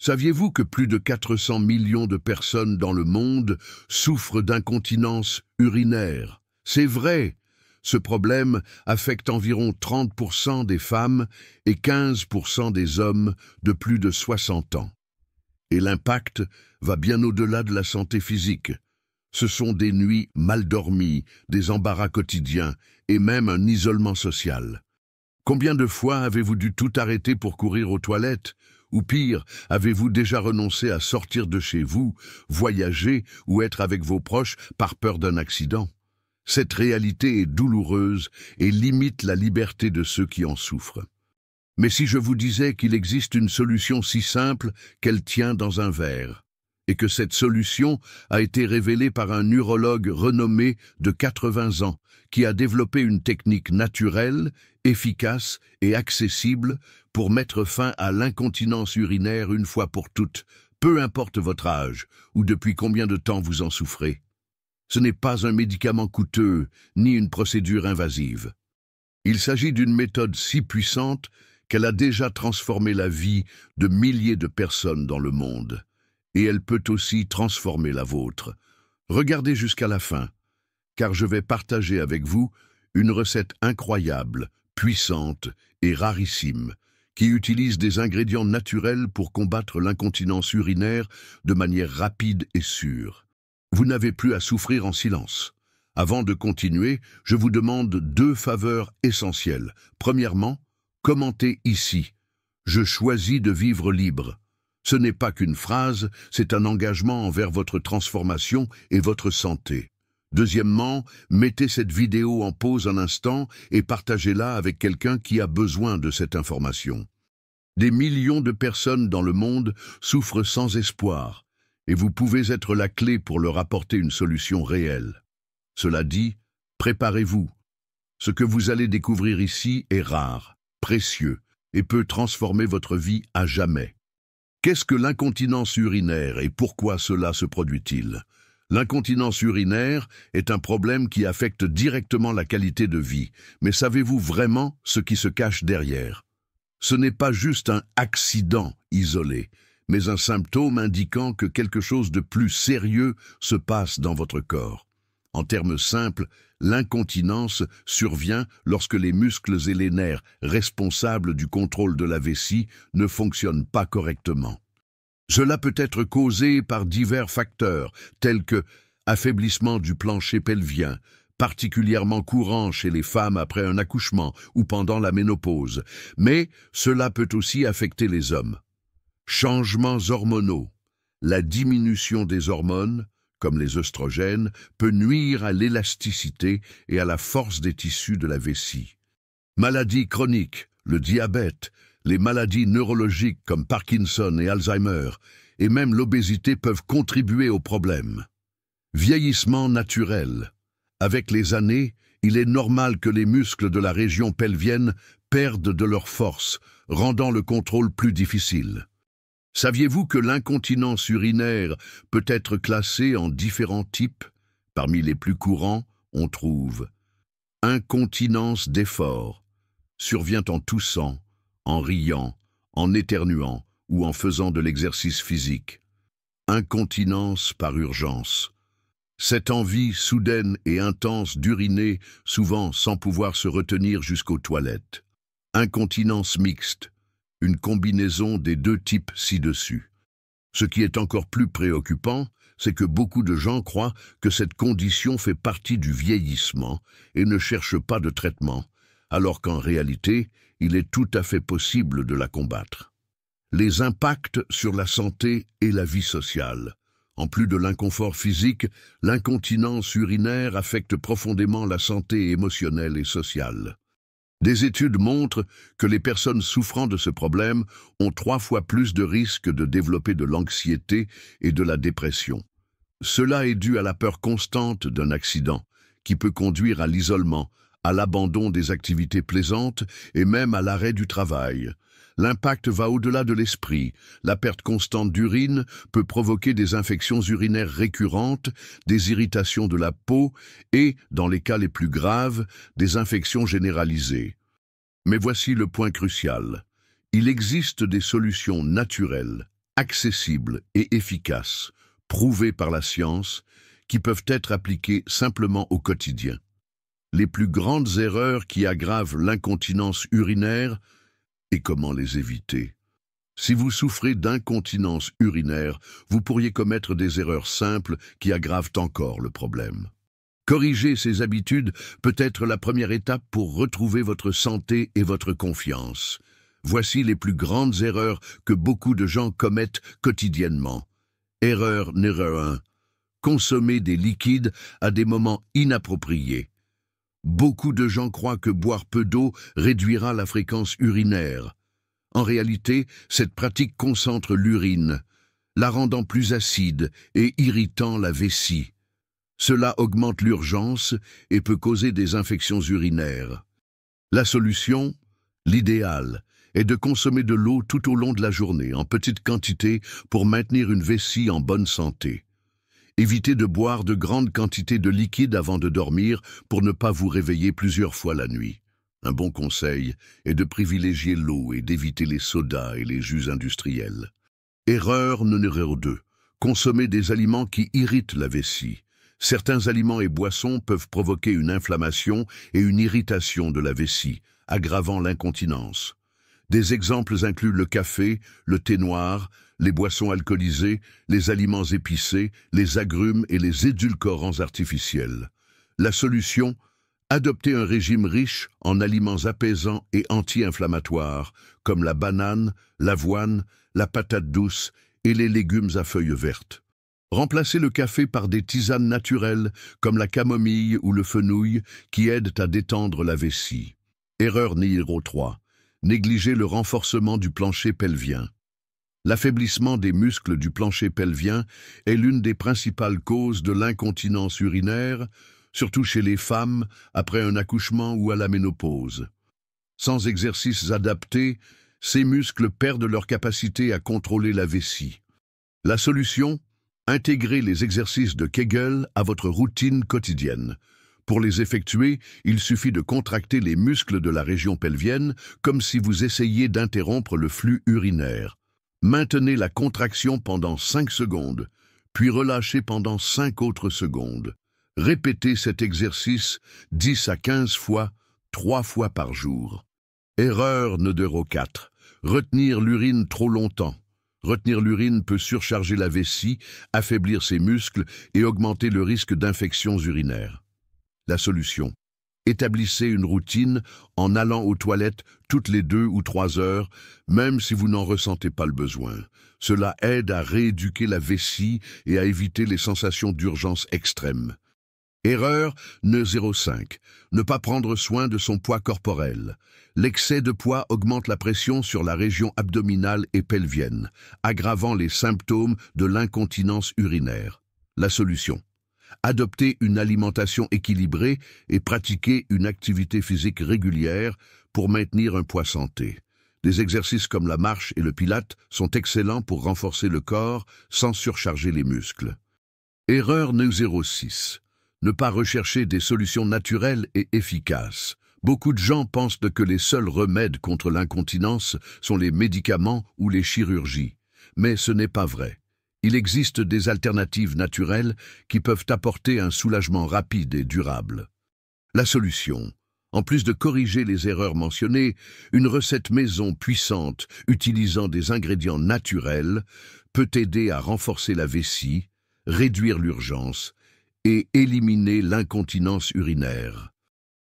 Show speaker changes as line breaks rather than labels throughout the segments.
Saviez-vous que plus de 400 millions de personnes dans le monde souffrent d'incontinence urinaire? C'est vrai! Ce problème affecte environ 30% des femmes et 15% des hommes de plus de 60 ans. Et l'impact va bien au-delà de la santé physique. Ce sont des nuits mal dormies, des embarras quotidiens et même un isolement social. Combien de fois avez-vous dû tout arrêter pour courir aux toilettes? Ou pire, avez-vous déjà renoncé à sortir de chez vous, voyager ou être avec vos proches par peur d'un accident? Cette réalité est douloureuse et limite la liberté de ceux qui en souffrent. Mais si je vous disais qu'il existe une solution si simple qu'elle tient dans un verre, et que cette solution a été révélée par un urologue renommé de 80 ans, qui a développé une technique naturelle, efficace et accessible pour mettre fin à l'incontinence urinaire une fois pour toutes, peu importe votre âge ou depuis combien de temps vous en souffrez. Ce n'est pas un médicament coûteux, ni une procédure invasive. Il s'agit d'une méthode si puissante qu'elle a déjà transformé la vie de milliers de personnes dans le monde. Et elle peut aussi transformer la vôtre. Regardez jusqu'à la fin, car je vais partager avec vous une recette incroyable, puissante et rarissime, qui utilise des ingrédients naturels pour combattre l'incontinence urinaire de manière rapide et sûre. Vous n'avez plus à souffrir en silence. Avant de continuer, je vous demande 2 faveurs essentielles. Premièrement, commentez ici. Je choisis de vivre libre. Ce n'est pas qu'une phrase, c'est un engagement envers votre transformation et votre santé. Deuxièmement, mettez cette vidéo en pause un instant et partagez-la avec quelqu'un qui a besoin de cette information. Des millions de personnes dans le monde souffrent sans espoir, et vous pouvez être la clé pour leur apporter une solution réelle. Cela dit, préparez-vous. Ce que vous allez découvrir ici est rare, précieux, et peut transformer votre vie à jamais. Qu'est-ce que l'incontinence urinaire et pourquoi cela se produit-il? L'incontinence urinaire est un problème qui affecte directement la qualité de vie, mais savez-vous vraiment ce qui se cache derrière? Ce n'est pas juste un accident isolé, mais un symptôme indiquant que quelque chose de plus sérieux se passe dans votre corps. En termes simples, l'incontinence survient lorsque les muscles et les nerfs responsables du contrôle de la vessie ne fonctionnent pas correctement. Cela peut être causé par divers facteurs, tels que affaiblissement du plancher pelvien, particulièrement courant chez les femmes après un accouchement ou pendant la ménopause, mais cela peut aussi affecter les hommes. Changements hormonaux. La diminution des hormones, comme les œstrogènes, peut nuire à l'élasticité et à la force des tissus de la vessie. Maladies chroniques, le diabète, les maladies neurologiques comme Parkinson et Alzheimer, et même l'obésité peuvent contribuer au problème. Vieillissement naturel. Avec les années, il est normal que les muscles de la région pelvienne perdent de leur force, rendant le contrôle plus difficile. Saviez-vous que l'incontinence urinaire peut être classée en différents types? Parmi les plus courants, on trouve incontinence d'effort, survient en toussant, en riant, en éternuant ou en faisant de l'exercice physique. Incontinence par urgence. Cette envie soudaine et intense d'uriner, souvent sans pouvoir se retenir jusqu'aux toilettes. Incontinence mixte. Une combinaison des 2 types ci-dessus. Ce qui est encore plus préoccupant, c'est que beaucoup de gens croient que cette condition fait partie du vieillissement et ne cherchent pas de traitement, alors qu'en réalité, il est tout à fait possible de la combattre. Les impacts sur la santé et la vie sociale. En plus de l'inconfort physique, l'incontinence urinaire affecte profondément la santé émotionnelle et sociale. Des études montrent que les personnes souffrant de ce problème ont 3 fois plus de risques de développer de l'anxiété et de la dépression. Cela est dû à la peur constante d'un accident, qui peut conduire à l'isolement, à l'abandon des activités plaisantes et même à l'arrêt du travail. L'impact va au-delà de l'esprit. La perte constante d'urine peut provoquer des infections urinaires récurrentes, des irritations de la peau et, dans les cas les plus graves, des infections généralisées. Mais voici le point crucial. Il existe des solutions naturelles, accessibles et efficaces, prouvées par la science, qui peuvent être appliquées simplement au quotidien. Les plus grandes erreurs qui aggravent l'incontinence urinaire et comment les éviter. Si vous souffrez d'incontinence urinaire, vous pourriez commettre des erreurs simples qui aggravent encore le problème. Corriger ces habitudes peut être la première étape pour retrouver votre santé et votre confiance. Voici les plus grandes erreurs que beaucoup de gens commettent quotidiennement. Erreur numéro 1. Consommer des liquides à des moments inappropriés. Beaucoup de gens croient que boire peu d'eau réduira la fréquence urinaire. En réalité, cette pratique concentre l'urine, la rendant plus acide et irritant la vessie. Cela augmente l'urgence et peut causer des infections urinaires. La solution, l'idéal, est de consommer de l'eau tout au long de la journée, en petite quantité, pour maintenir une vessie en bonne santé. Évitez de boire de grandes quantités de liquide avant de dormir pour ne pas vous réveiller plusieurs fois la nuit. Un bon conseil est de privilégier l'eau et d'éviter les sodas et les jus industriels. Erreur numéro 2. Consommer des aliments qui irritent la vessie. Certains aliments et boissons peuvent provoquer une inflammation et une irritation de la vessie, aggravant l'incontinence. Des exemples incluent le café, le thé noir, les boissons alcoolisées, les aliments épicés, les agrumes et les édulcorants artificiels. La solution, adopter un régime riche en aliments apaisants et anti-inflammatoires, comme la banane, l'avoine, la patate douce et les légumes à feuilles vertes. Remplacez le café par des tisanes naturelles, comme la camomille ou le fenouil, qui aident à détendre la vessie. Erreur numéro 3. Négliger le renforcement du plancher pelvien. L'affaiblissement des muscles du plancher pelvien est l'une des principales causes de l'incontinence urinaire, surtout chez les femmes, après un accouchement ou à la ménopause. Sans exercices adaptés, ces muscles perdent leur capacité à contrôler la vessie. La solution? Intégrer les exercices de Kegel à votre routine quotidienne. Pour les effectuer, il suffit de contracter les muscles de la région pelvienne comme si vous essayiez d'interrompre le flux urinaire. Maintenez la contraction pendant 5 secondes, puis relâchez pendant 5 autres secondes. Répétez cet exercice 10 à 15 fois, 3 fois par jour. Erreur numéro 4. Retenir l'urine trop longtemps. Retenir l'urine peut surcharger la vessie, affaiblir ses muscles et augmenter le risque d'infections urinaires. La solution: établissez une routine en allant aux toilettes toutes les 2 ou 3 heures, même si vous n'en ressentez pas le besoin. Cela aide à rééduquer la vessie et à éviter les sensations d'urgence extrêmes. Erreur numéro 5. Ne pas prendre soin de son poids corporel. L'excès de poids augmente la pression sur la région abdominale et pelvienne, aggravant les symptômes de l'incontinence urinaire. La solution: adopter une alimentation équilibrée et pratiquer une activité physique régulière pour maintenir un poids santé. Des exercices comme la marche et le pilate sont excellents pour renforcer le corps sans surcharger les muscles. Erreur numéro 6. Ne pas rechercher des solutions naturelles et efficaces. Beaucoup de gens pensent que les seuls remèdes contre l'incontinence sont les médicaments ou les chirurgies. Mais ce n'est pas vrai. Il existe des alternatives naturelles qui peuvent apporter un soulagement rapide et durable. La solution: en plus de corriger les erreurs mentionnées, une recette maison puissante utilisant des ingrédients naturels peut aider à renforcer la vessie, réduire l'urgence et éliminer l'incontinence urinaire.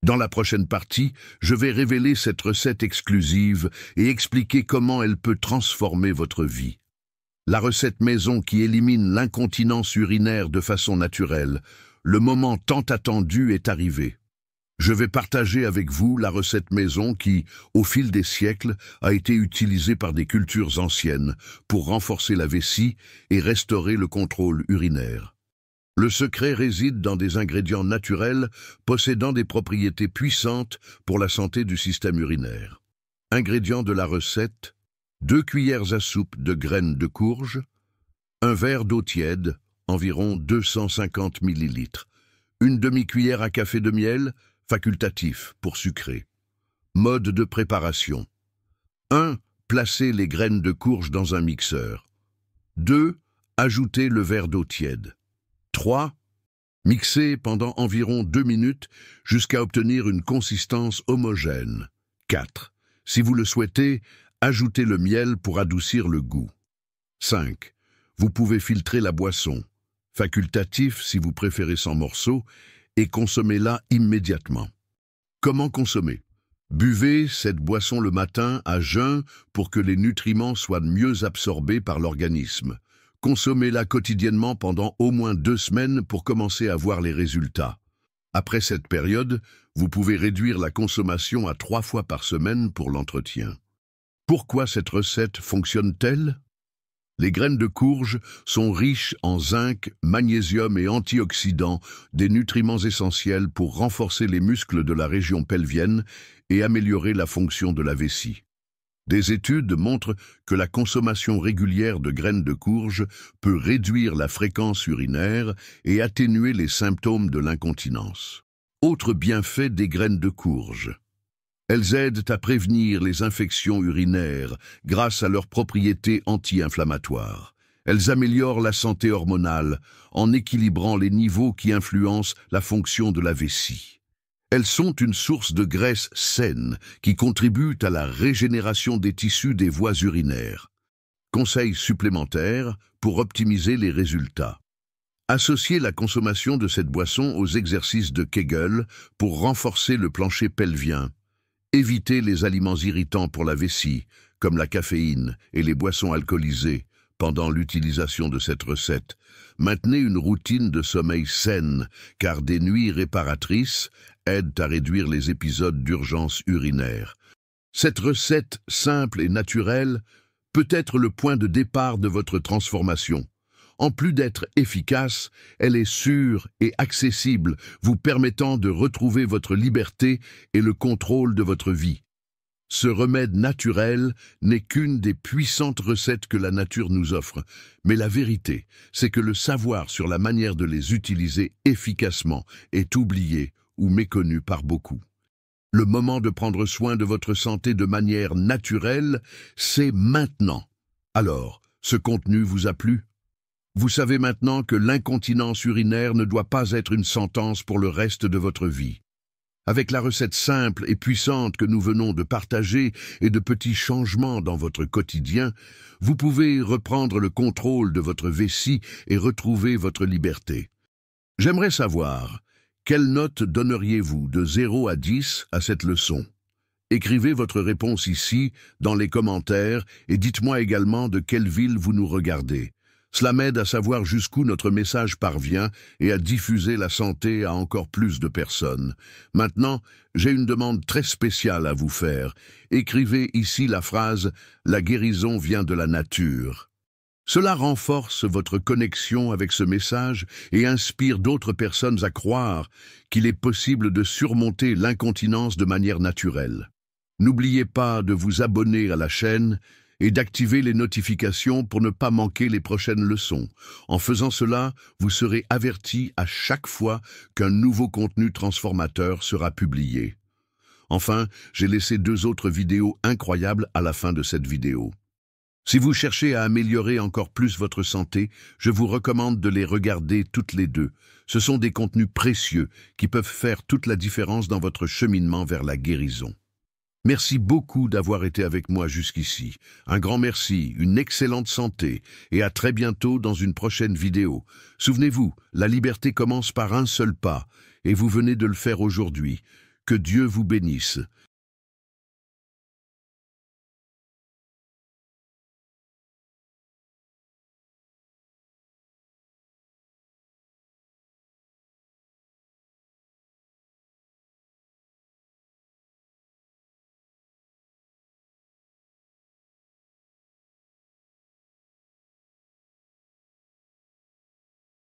Dans la prochaine partie, je vais révéler cette recette exclusive et expliquer comment elle peut transformer votre vie. La recette maison qui élimine l'incontinence urinaire de façon naturelle. Le moment tant attendu est arrivé. Je vais partager avec vous la recette maison qui, au fil des siècles, a été utilisée par des cultures anciennes pour renforcer la vessie et restaurer le contrôle urinaire. Le secret réside dans des ingrédients naturels possédant des propriétés puissantes pour la santé du système urinaire. Ingrédients de la recette: 2 cuillères à soupe de graines de courge, un verre d'eau tiède, environ 250 ml, une demi-cuillère à café de miel, facultatif pour sucrer. Mode de préparation: 1. Placez les graines de courge dans un mixeur. 2. Ajoutez le verre d'eau tiède. 3. Mixez pendant environ 2 minutes jusqu'à obtenir une consistance homogène. 4. Si vous le souhaitez, ajoutez le miel pour adoucir le goût. 5. Vous pouvez filtrer la boisson, facultatif si vous préférez sans morceaux, et consommez-la immédiatement. Comment consommer? Buvez cette boisson le matin à jeun pour que les nutriments soient mieux absorbés par l'organisme. Consommez-la quotidiennement pendant au moins 2 semaines pour commencer à voir les résultats. Après cette période, vous pouvez réduire la consommation à 3 fois par semaine pour l'entretien. Pourquoi cette recette fonctionne-t-elle? Les graines de courge sont riches en zinc, magnésium et antioxydants, des nutriments essentiels pour renforcer les muscles de la région pelvienne et améliorer la fonction de la vessie. Des études montrent que la consommation régulière de graines de courge peut réduire la fréquence urinaire et atténuer les symptômes de l'incontinence. Autre bienfait des graines de courge. Elles aident à prévenir les infections urinaires grâce à leurs propriétés anti-inflammatoires. Elles améliorent la santé hormonale en équilibrant les niveaux qui influencent la fonction de la vessie. Elles sont une source de graisse saine qui contribue à la régénération des tissus des voies urinaires. Conseils supplémentaires pour optimiser les résultats. Associez la consommation de cette boisson aux exercices de Kegel pour renforcer le plancher pelvien. Évitez les aliments irritants pour la vessie, comme la caféine et les boissons alcoolisées, pendant l'utilisation de cette recette. Maintenez une routine de sommeil saine, car des nuits réparatrices aident à réduire les épisodes d'urgence urinaire. Cette recette simple et naturelle peut être le point de départ de votre transformation. En plus d'être efficace, elle est sûre et accessible, vous permettant de retrouver votre liberté et le contrôle de votre vie. Ce remède naturel n'est qu'une des puissantes recettes que la nature nous offre, mais la vérité, c'est que le savoir sur la manière de les utiliser efficacement est oublié ou méconnu par beaucoup. Le moment de prendre soin de votre santé de manière naturelle, c'est maintenant. Alors, ce contenu vous a plu? Vous savez maintenant que l'incontinence urinaire ne doit pas être une sentence pour le reste de votre vie. Avec la recette simple et puissante que nous venons de partager et de petits changements dans votre quotidien, vous pouvez reprendre le contrôle de votre vessie et retrouver votre liberté. J'aimerais savoir, quelle note donneriez-vous de 0 à 10 à cette leçon? Écrivez votre réponse ici, dans les commentaires, et dites-moi également de quelle ville vous nous regardez. Cela m'aide à savoir jusqu'où notre message parvient et à diffuser la santé à encore plus de personnes. Maintenant, j'ai une demande très spéciale à vous faire. Écrivez ici la phrase « La guérison vient de la nature ». Cela renforce votre connexion avec ce message et inspire d'autres personnes à croire qu'il est possible de surmonter l'incontinence de manière naturelle. N'oubliez pas de vous abonner à la chaîne et d'activer les notifications pour ne pas manquer les prochaines leçons. En faisant cela, vous serez averti à chaque fois qu'un nouveau contenu transformateur sera publié. Enfin, j'ai laissé 2 autres vidéos incroyables à la fin de cette vidéo. Si vous cherchez à améliorer encore plus votre santé, je vous recommande de les regarder toutes les 2. Ce sont des contenus précieux qui peuvent faire toute la différence dans votre cheminement vers la guérison. Merci beaucoup d'avoir été avec moi jusqu'ici. Un grand merci, une excellente santé et à très bientôt dans une prochaine vidéo. Souvenez-vous, la liberté commence par un seul pas et vous venez de le faire aujourd'hui. Que Dieu vous bénisse.